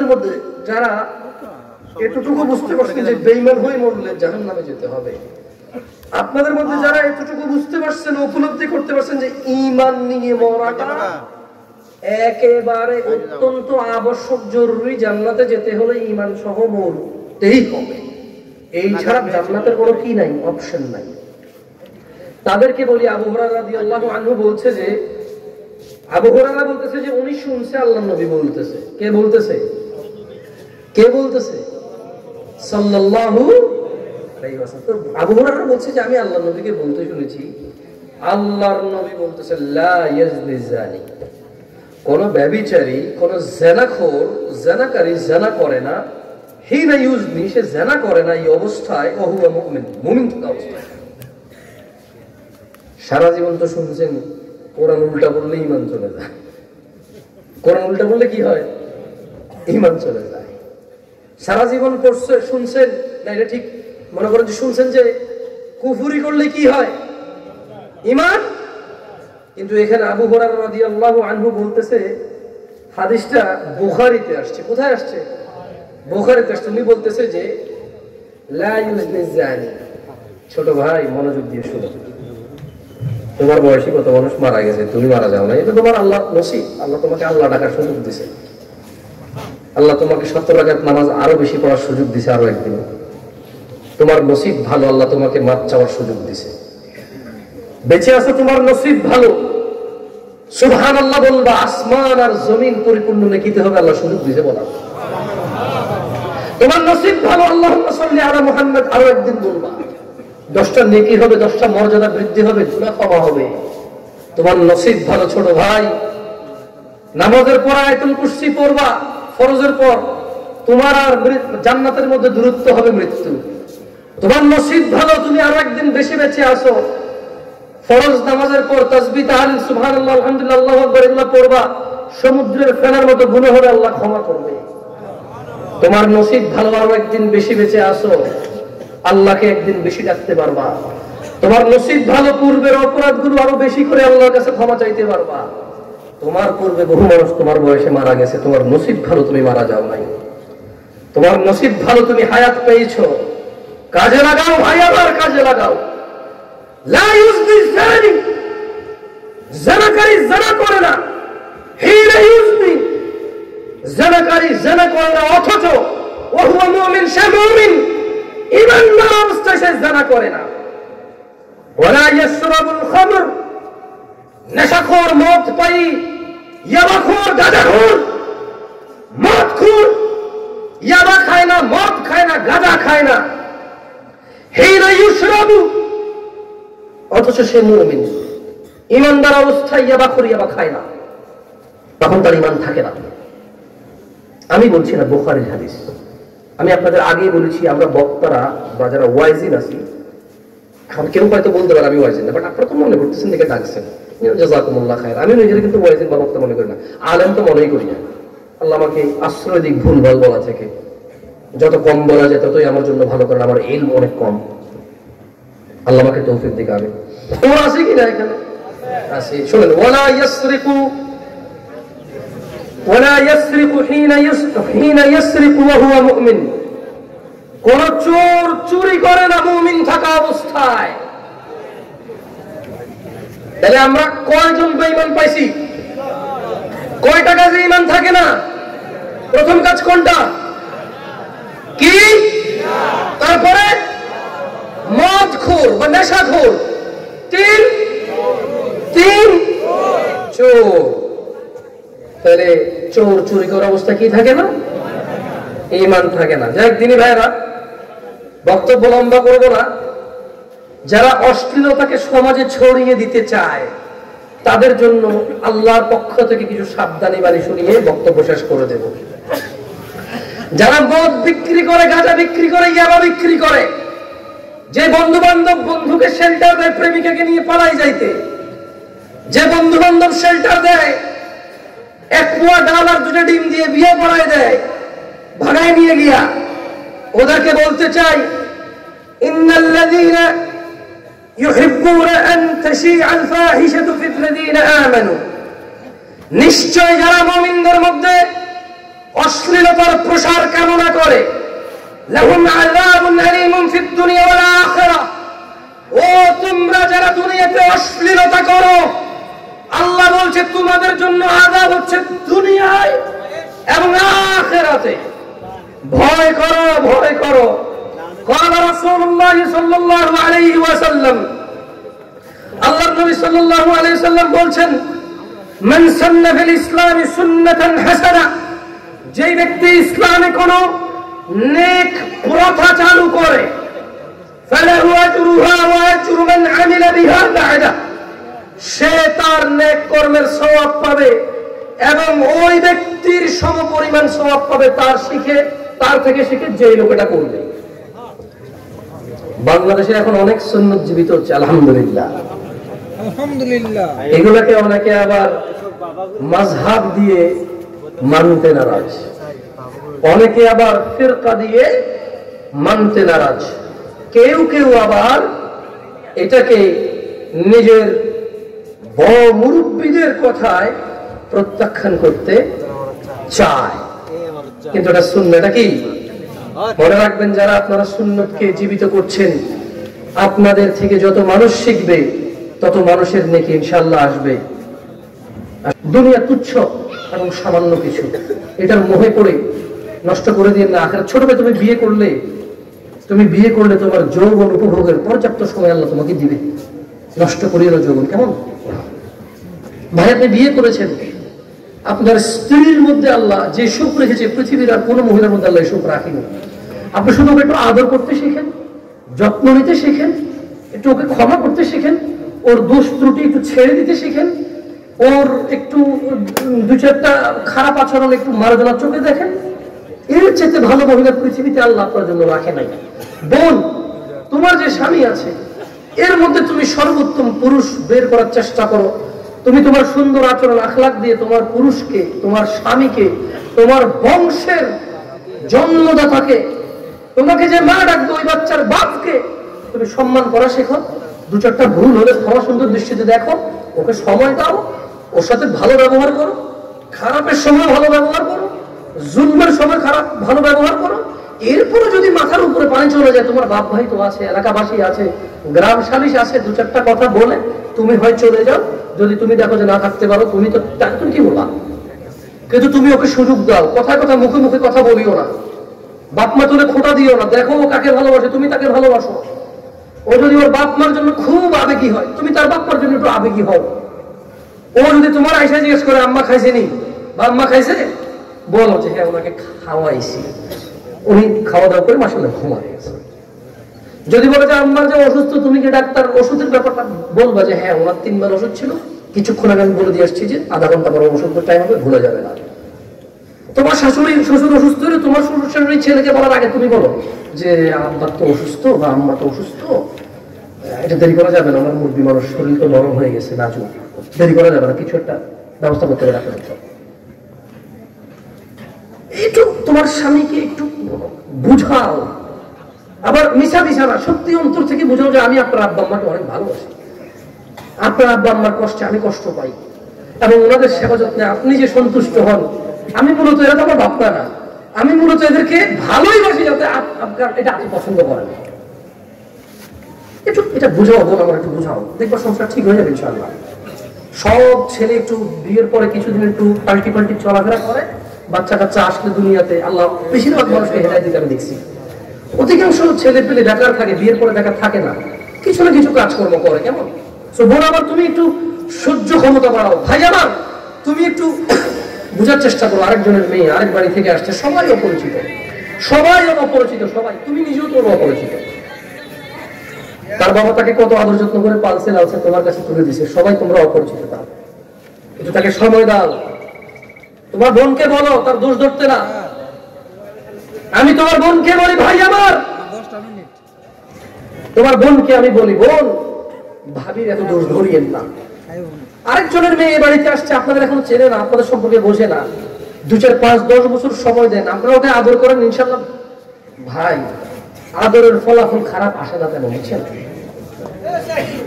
আপনাদের মধ্যে যারা এতটুকু বুঝতে পারছেন যে বেঈমান হয়ে মরলে জাহান্নামে যেতে হবে, আপনাদের মধ্যে যারা এতটুকু বুঝতে পারছেন, উপলব্ধি করতে পারছেন যে ঈমান নিয়ে মরাটা একেবারে অত্যন্ত আবশ্যক, জরুরি, জান্নাতে যেতে হলে ঈমান সহ মরতেই হবে, এই ছাড়া জান্নাতের কোনো কি নাই, অপশন নাই, তাদেরকে বলি আবু হুরায়রা রাদিয়াল্লাহু আনহু বলছে যে, আবু হুরায়রা বলতেছে যে উনি শুনছে আল্লাহর নবী বলতেছে। কে বলতেছে? কে বলতেছে? সাল্লাল্লাহু আলাইহি ওয়াসাল্লাম। আবু হুরায়রা বলছে যে আমি আল্লাহর নবীকে বলতে শুনেছি, আল্লাহর নবী বলতেছে লা ইয়াজনি জানি, কোন ব্যভিচারী, কোন জিনাখোর, জিনাকারী জিনা করে না, হিনা ইউজনি, সে জিনা করে না এই অবস্থায়, ও হুয়া মুমিন, মুমিন থাকা অবস্থায়। সারা জীবন তো শুনছেন কোরআন উল্টা বললে ঈমান চলে যায়, কোরআন উল্টা বললে কি হয়? ঈমান চলে যায়। সারা জীবন পড়ছে, শুনছেন না, এটা ঠিক মনে করেন যে শুনছেন যে কুফরি করলে কি হয়? ঈমান। কিন্তু এখানে আবু হুরায়রা রাদিয়াল্লাহু আনহু বলতেছে, হাদিসটা বুখারীতে আসছে। কোথায় আসছে? বুখারীতে আসছে। উনি বলতেছে যে লা ইউজনি জানি। ছোট ভাই মনোযোগ দিয়ে শুনো, তোমার বয়সী কত মানুষ মারা গেছে, তুমি মারা যাও না, এটা তোমার আল্লাহ নসিব। আল্লাহ তোমাকে আল্লাহ ডাকার সুযোগ দিছে, আল্লাহ তোমাকে 70 রাকাত নামাজ আরো বেশি পড়ার সুযোগ দিছে, আরো একদিন তোমার নসিব ভালো, আল্লাহ তোমাকে মাপ চাওয়ার সুযোগ দিছে, বেঁচে আছো, তোমার নসিব ভালো, সুবহানাল্লাহ বলবা, আসমান আর জমিন পরিপূর্ণ নেকিতে হবে, আল্লাহ সুযোগ দিছে বলা। তোমার নসিব ভালো, আল্লাহুম্মা সাল্লি আলা মুহাম্মদ আরো একদিন বলবা, 10টা নেকি হবে, 10টা মর্যাদা বৃদ্ধি হবে, গুনাহ ক্ষমা হবে। তোমার নসিব ভালো ছোট ভাই, নামাজের পর আয়াতুল কুরসি পড়বা ফরজের পর, তোমার আর জান্নাতের মধ্যে দূরত্ব হবে মৃত্যু। তোমার নসিব ভালো, তুমি আরো একদিন বেশি বেঁচে আসো, ফরজ নামাজের পর তাসবিহ, তাহলিল, সুবহানাল্লাহ, আলহামদুলিল্লাহ, আল্লাহু আকবার এগুলো পড়বা, সমুদ্রের ফেনার মতো গুনাহ হবে, আল্লাহ ক্ষমা করবে। তোমার নসিব ভালো, আরো একদিন বেশি বেঁচে আসো, আল্লাহকে একদিন বেশি ডাকতে পারবা। তোমার নসিব ভালো, পূর্বের অপরাধগুলো আরো বেশি করে আল্লাহর কাছে ক্ষমা চাইতে পারবা। তোমার পূর্বে বহু মানুষ তোমার বয়সে মারা গেছে, তোমার নসিব ভালো, তুমি মারা যাও নাই। তোমার নসিব ভালো, তুমি হায়াত পেয়েছো, কাজে লাগাও ভাই, আবার কাজে লাগাও। লা ইউজনি জানি, জিনাকারী জিনা করে না, হিনা ইউজনি, জিনাকারী জিনা করে না, অথচ ও হুয়া মুমিন, সে মুমিন, ঈমানদার অবস্থায় সে জিনা করে না। ওয়ালা ইয়াশরাবুল খামর, নেশাখোর, মদ পাই, ইয়াবাখোর, গাঁজাখোর, মদখোর, ইয়াবা খায় না, মদ খায় না, গাঁজা খায় না, হিনা ইউশরাবু, অথচ সে মুমিন, ঈমানদার অবস্থায় ইয়াবাখোর, ইয়াবা খায় না, তখন তার ঈমান থাকে না। আমি বলছি না বুখারীর হাদিস, আমি আপনাদের আগেই বলেছি, আমরা বক্তারা বা যারা ওয়াইজিন আছি, এখন কেউ হয়তো বলতে পারে আমি ওয়াইজিন না, বাট আপনারা তো মনে করতেছেন দেখে ডাকছেন, জাযাকুমুল্লাহ খায়র। আমি নিজের কিন্তু ওয়াইজিন বা বক্তা মনে করি না, আলেম তো মনেই করি না। আল্লাহ আমাকে আশ্রয় দিক ভুলভাল বলা থেকে, যত কম বলা যায় ততই আমার জন্য ভালো, কারণ আমার ইলম অনেক কম। আল্লাহ আমাকে তৌফিক দিক। আমি তোমার আছে কি না এখানে আছে? শুনেন, ওয়ালা ইয়াসরিকু, ওয়ালা ইয়াসরিকু হিনা ইয়াসরিকু ওয়া হুয়া মুমিন, কোন চোর চুরি করে না মুমিন থাকা অবস্থায়। তাহলে আমরা কয়জন বেঈমান পাইছি? কয়টা কাজে ঈমান থাকে না? প্রথম কাজ কোনটা? কি? তারপরে মদখোর বা নেশাখোর, তিন চোর। তাহলে চোর চুরি করার অবস্থা কি থাকে না? ঈমান থাকে না। যাই দিনী ভাইরা, বক্তব্য লম্বা করবো না। যারা অশ্লীলতাকে সমাজে ছড়িয়ে দিতে চায় তাদের জন্য আল্লাহর পক্ষ থেকে কিছু সাবধানী বাণী শুনিয়ে বক্তব্য শেষ করে দেব। যারা মদ বিক্রি করে, গাঁজা বিক্রি করে, ইয়াবা বিক্রি করে, যে বন্ধু বান্ধব বন্ধুকে শেল্টার দেয় প্রেমিকাকে নিয়ে পালাই যাইতে, যে বন্ধু বান্ধব শেল্টার দেয়, এক পোয়া ডাল আর 2টা ডিম দিয়ে বিয়ে পড়ায় দেয় ভাগায় নিয়ে গিয়া, ওদেরকে বলতে চাই, ইন্নাল্লাযীনা ইউহিব্বুনা আন তাশীআল ফাহিশাতু ফিল লাযীনা আমানু, নিশ্চয় যারা মুমিনদের মধ্যে অশ্লীলতার প্রসার কামনা করে, লাহুম আযাবুন আলীমুন ফিদ দুনিয়া ওয়াল আখিরাহ। ও তোমরা যারা দুনিয়াতে অশ্লীলতা করো, আল্লাহ বলছে তোমাদের জন্য আযাব হচ্ছে দুনিয়ায় এবং আখিরাতে। ভয় করো, ভয় করো। قال رسول الله صلى الله عليه وسلم, আল্লাহর নবী সাল্লাল্লাহু আলাইহি ওয়াসাল্লাম বলছেন, মান সান্না ফিল ইসলামি সুন্নাতান হাসানা, যে ব্যক্তি ইসলামে কোন নেক প্রথা চালু করে, ফালাহু আজরুহা ওয়া আজরু মান আমিলা বিহা বা'দা, সে তার নেক কর্মের সওয়াব পাবে এবং ওই ব্যক্তির সমপরিমাণ সওয়াব পাবে তার থেকে শিখে যে লোকটা করবে। বাংলাদেশে এখন অনেক সুন্নত জীবিত হচ্ছে, আলহামদুলিল্লাহ আলহামদুলিল্লাহ। এগুলাকে অনেকে আবার মাযহাব দিয়ে মানতে নারাজ, অনেকে আবার ফিরকা দিয়ে মানতে নারাজ, কেউ কেউ আবার এটাকে নিজের বড় মুরব্বীদের কথায় প্রত্যাখ্যান করতে চায়, কিন্তু এটা সুন্নাহটা কি? মনে রাখবেন, যারা আপনারা সুন্নতকে জীবিত করছেন, আপনাদের থেকে যত মানুষ শিখবে তত মানুষের নেকি ইনশাআল্লাহ আসবে। দুনিয়া তুচ্ছ এবং সামান্য কিছু, এটার মোহে পড়ে নষ্ট করে দিয়ে না। আখিরাত ছোট ভাই, তুমি বিয়ে করলে তোমার যৌবন উপভোগের পর্যাপ্ত সময় আল্লাহ তোমাকে দিবে, নষ্ট করিয়ে না যৌবন। কেমন ভাই, আপনি বিয়ে করেছেন, আপনার স্ত্রীর মধ্যে আল্লাহ যে সুখ রেখেছে পৃথিবীর আর কোন মহিলার মধ্যে আল্লাহ সুখ রাখেনি। আপনি শুধু ওকে একটু আদর করতে শিখেন, যত্ন নিতে শিখেন, একটু ওকে ক্ষমা করতে শিখেন, ওর দোষ ত্রুটি একটু ছেড়ে দিতে শিখেন, ওর একটু দু চারটা খারাপ আচরণ একটু মার্জনার চোখে দেখেন। এর চেয়ে ভালো মহিলা পৃথিবীতে আল্লাহ আপনার জন্য রাখে নাই। বোন, তোমার যে স্বামী আছে এর মধ্যে তুমি সর্বোত্তম পুরুষ বের করার চেষ্টা করো। তুমি তোমার সুন্দর আচরণ আখলাক দিয়ে তোমার পুরুষকে, তোমার স্বামীকে, তোমার বংশের জন্মদাতাকে, তোমাকে যে মা ডাকবে ওই বাচ্চার বাপকে তুমি সম্মান করা শেখো। দু চারটা ভুল হলে ক্ষমা সুন্দর দৃষ্টিতে দেখো, ওকে সময় দাও, ওর সাথে ভালো ব্যবহার করো, খারাপের সময় ভালো ব্যবহার করো, জুলমের সময় ভালো ব্যবহার করো। এরপরে যদি মাথার উপরে পানি চলে যায়, তোমার বাপ ভাই তো আছে, এলাকাবাসী আছে, গ্রাম সালিশ আছে, দু চারটা কথা বলে তুমি হয় চলে যাও। যদি তুমি দেখো যে না থাকতে পারো, তুমি কি বলবা? কিন্তু তুমি ওকে সুযোগ দাও, কথায় কথা মুখে মুখে কথা বলিও না, বাপ মা তুলে খোঁটা দিও না। দেখো ও কাকে ভালোবাসে, তুমি তাকে ভালোবাসো। ও যদি ওর বাপ মার জন্য খুব আবেগী হয়, তুমি তার বাপ মার জন্য একটু আবেগী হও। ও যদি তোমার আয়সা জিজ্ঞেস করে আম্মা খাইছে নি বা আম্মা খাইছে, বলো যে হ্যাঁ ওনাকে খাওয়াইছি, উনি খাওয়া দাওয়া করে মাসাল্লাহ ঘুমায় গেছে। যদি বলে যে আম্মা যে অসুস্থ, তুমি কি ডাক্তার ওষুধের ব্যাপারটা বলবা যে হ্যাঁ ওনার 3 বার ওষুধ ছিল, কিছুক্ষণ আগে আমি বলে দিয়ে আসছি যে আধা ঘন্টা পরে ওষুধের টাইম হবে, ভুলে যাবে না। তোমার শ্বশুর অসুস্থ হলে তোমার শ্বশুর শাশুড়ি ছেলেকে বলার আগে তুমি বলো যে আব্বা তো অসুস্থ বা আম্মা তো অসুস্থ, এটা দেরি করা যাবে না, আমার মুরগি মানুষ শরীর তো নরম হয়ে গেছে, নাজুক, দেরি করা যাবে না, কিছু একটা ব্যবস্থা করতে হবে। একটু তোমার স্বামীকে একটু বুঝাও, আবার মিশা না, সত্যি অন্তর থেকে বুঝাও যে আমি আপনার আব্বা আম্মাকে অনেক ভালোবাসি, আপনার আব্বা আম্মার কষ্টে আমি কষ্ট পাই এবং ওনাদের সেবা যত্নে আপনি যে সন্তুষ্ট হন। আমি মূলত এরা তো আমার বাপ্পা না, আমি মূলত এদেরকে ভালোই বাসি, যাতে আপনার এটা আপনি পছন্দ করেন। একটু এটা বুঝাও বোন, আমার একটু বুঝাও, দেখবো সংসার ঠিক হয়ে যাবে ইনশাআল্লাহ। সব ছেলে একটু বিয়ের পরে কিছুদিন একটু পাল্টি চলাফেরা করে, বাচ্চা কাচ্চা আসলে দুনিয়াতে আল্লাহ বেশিরভাগ মানুষকে হেদায়েত দিতে আমি দেখছি। অধিকাংশ ছেলে পেলে বেকার থাকে, বিয়ের পরে বেকার থাকে না, কিছু না কিছু কাজকর্ম করে। কেমন বোন আমার, তুমি একটু সহ্য ক্ষমতা বাড়াও। ভাই আমার, তুমি একটু বুঝার চেষ্টা করো, আরেকজনের মেয়ে আরেক বাড়ি থেকে আসছে, সবাই অপরিচিত, সবাই, তুমি নিজেও তো অপরিচিত। তার বাবা তাকে কত আদর যত্ন করে পালছে লালছে, তোমার কাছে তুলে দিছে, সবাই তোমরা অপরিচিত। তার কিন্তু তাকে সময় দাও। তোমার বোনকে বলো তার দোষ ধরতে না। আমি তোমার বোনকে বলি ভাই আমার, তোমার বোনকে আমি বলি বোন, ভাবির এত দোষ ধরিয়েন না। আরেকজনের মেয়ে বাড়িতে আসছে, আপনাদের এখনো চেনে না, আপনাদের সম্পর্কে বোঝে না, 2, 4, 5, 10 বছর সময় দেন, আপনারা ওকে আদর করেন, ইনশাআল্লাহ ভাই আদরের ফলাফল খারাপ আসে না। তেমন বুঝছেন,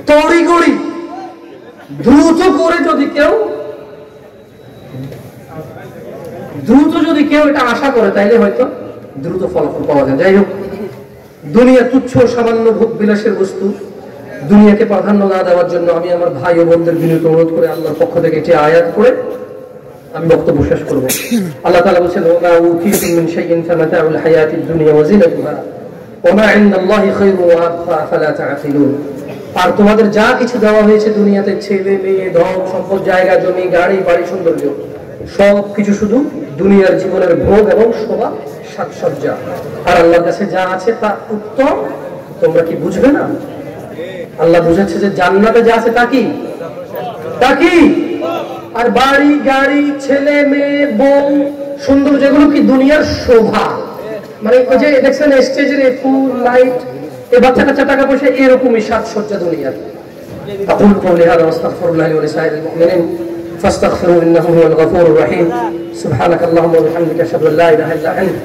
তড়িঘড়ি দ্রুত করে যদি কেউ দ্রুত যদি কেউ এটা আশা করে তাইলে হয়তো দ্রুত ফলাফল পাওয়া যায়। যাই হোক, দুনিয়া তুচ্ছ সামান্য ভোগ বিলাসের বস্তু, দুনিয়াকে প্রাধান্য না দেওয়ার জন্য আমি আমার ভাই ও বোনদের বিনীত অনুরোধ করে আল্লাহর পক্ষ থেকে এটি আয়াত করে আমি বক্তব্য শেষ করব। আল্লাহ তাআলা বলেছেন, ওয়া উতিতুম মিন শাইইন ফামাতাউল হায়াতিদ দুনিয়া ওয়া জিনাতুহা ওয়া মা ইনদাল্লাহি খায়রুন ওয়া আবকা আফালা তা'কিলুন। আর তোমাদের যা কিছু দেওয়া হয়েছে দুনিয়াতে, ছেলে মেয়ে, ধন সম্পদ, জায়গা জমি, গাড়ি বাড়ি, সৌন্দর্য, সব কিছু শুধু দুনিয়ার জীবনের ভোগ এবং শোভা সাজসজ্জা। আর আল্লাহর কাছে যা আছে তা উত্তম। তোমরা কি বুঝবে না? আল্লাহ বুঝাচ্ছে যে জান্নাতে যা আছে তা কি, তা কি? আর বাড়ি গাড়ি, ছেলে মেয়ে, বউ, সুন্দর, যেগুলো কি দুনিয়ার শোভা। মানে ওই যে দেখছেন স্টেজের ফুল লাইট, এই বাচ্চা কাচ্চা, টাকা পয়সা, এরকমই সাজসজ্জা দুনিয়ার। أقول قولي هذا واستغفر الله ولسائر المؤمنين فاستغفروه إنه هو الغفور الرحيم. سبحانك اللهم وبحمدك أشهد أن لا إله إلا أنت